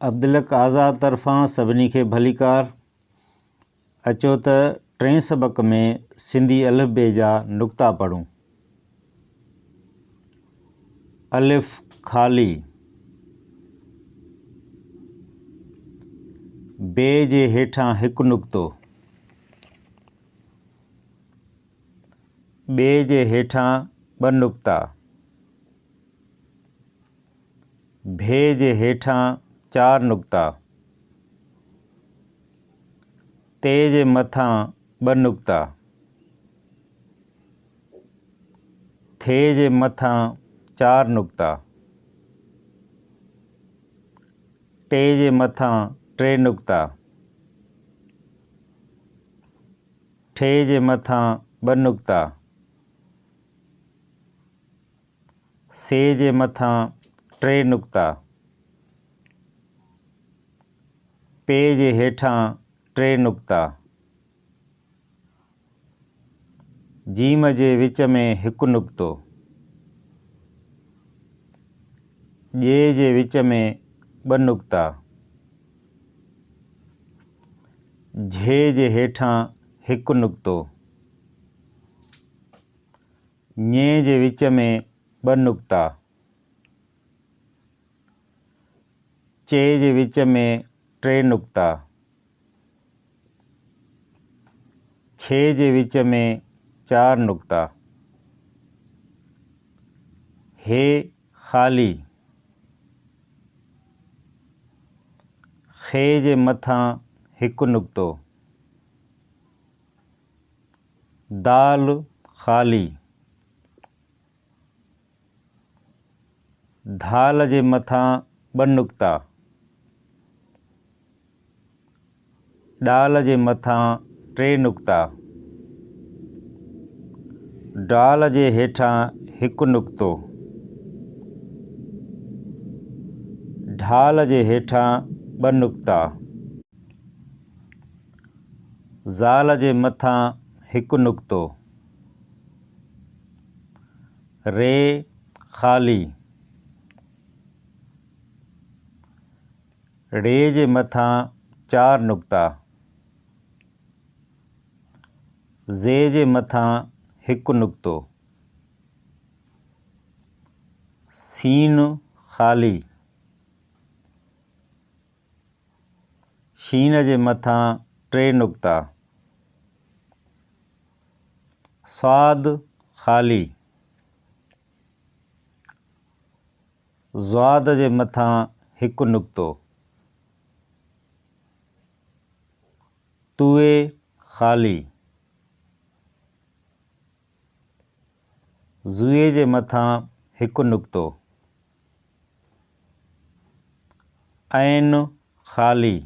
अब्दुलक आज़ाद तरफ़ां सभिनी खे भलीकार। अचो त टें सबक़ में सिंधी अलिफ़ बे जा नुक़्ता पढ़ूं। अलिफ़ ख़ाली, बे जे हेठां हिकु नुक़्तो, बे जे हेठां ॿ नुक़्ता, भे जे हेठां 4 नुक़्ता, ते जे मथां 2 नुक़्ता, थे जे मथां 4 नुक़्ता, टे जे मथां 3 नुक़्ता, ठे जे मथां 2 नुक़्ता, से जे मथां 3 नुक़्ता, पे जे हेठां 3 नुक़्ता, जीम जे विच में हिकु नुक़्तो, जे जे विच में 2 नुक़्ता, झे जे हेठां हिकु नुक़्तो, ñे जे विच में 2 नुक़्ता, चे जे विच में 3 नुक़्ता, छे जे विच में 4 नुक़्ता, हे ख़ाली, खे जे मथां हिकु नुक़्तो, दाल ख़ाली, धाल जे मथां 2 नुक़्ता, डाल जे मथां 3 नुक़्ता, डाल जे हेठां हिकु नुक़्तो, ढाल जे हेठां 2 नुक़्ता, ज़ाल जे मथां हिकु नुक़्तो, रे ख़ाली, रे जे मथां 4 नुक़्ता, ज़े जे मथां हिकु नुक़्तो, सीन ख़ाली, शीन जे मथां 3 नुक़्ता, स्वाद ख़ाली, ज़्वाद जे मथां हिकु नुक़्तो, तुए ख़ाली, ज़ुए जे मथां हिकु नुक़्तो, ऐन ख़ाली,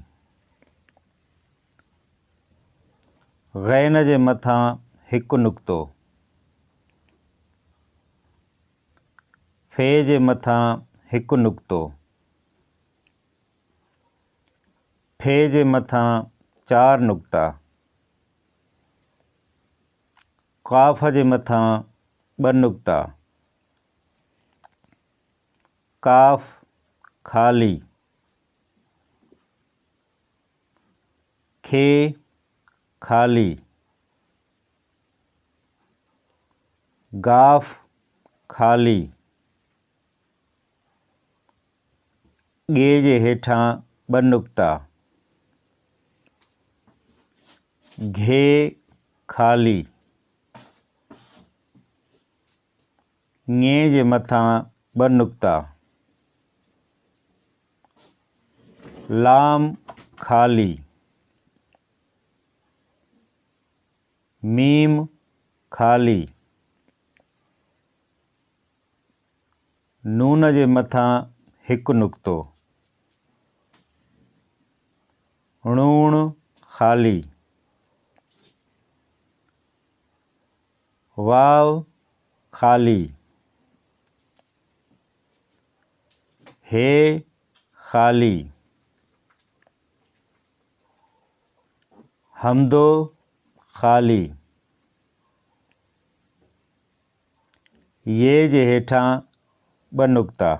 ग़ैन जे मथां हिकु नुक़्तो, फे जे मथां हिकु नुक़्तो, फे जे मथां 4 नुक़्ता, काफ़ जे मथां 2 नुक़्ता, काफ़ ख़ाली, खे ख़ाली, गाफ़ ख़ाली, गे जे हेठां 2 नुक़्ता, घे ख़ाली, ñे जे मथां 2 नुक़्ता, लाम ख़ाली, मीम ख़ाली, नून जे मथां हिकु नुक़्तो, णूण ख़ाली, वाव ख़ाली, हे ख़ाली, हमदो ख़ाली, ये जे हेठां 2 नुक़्ता,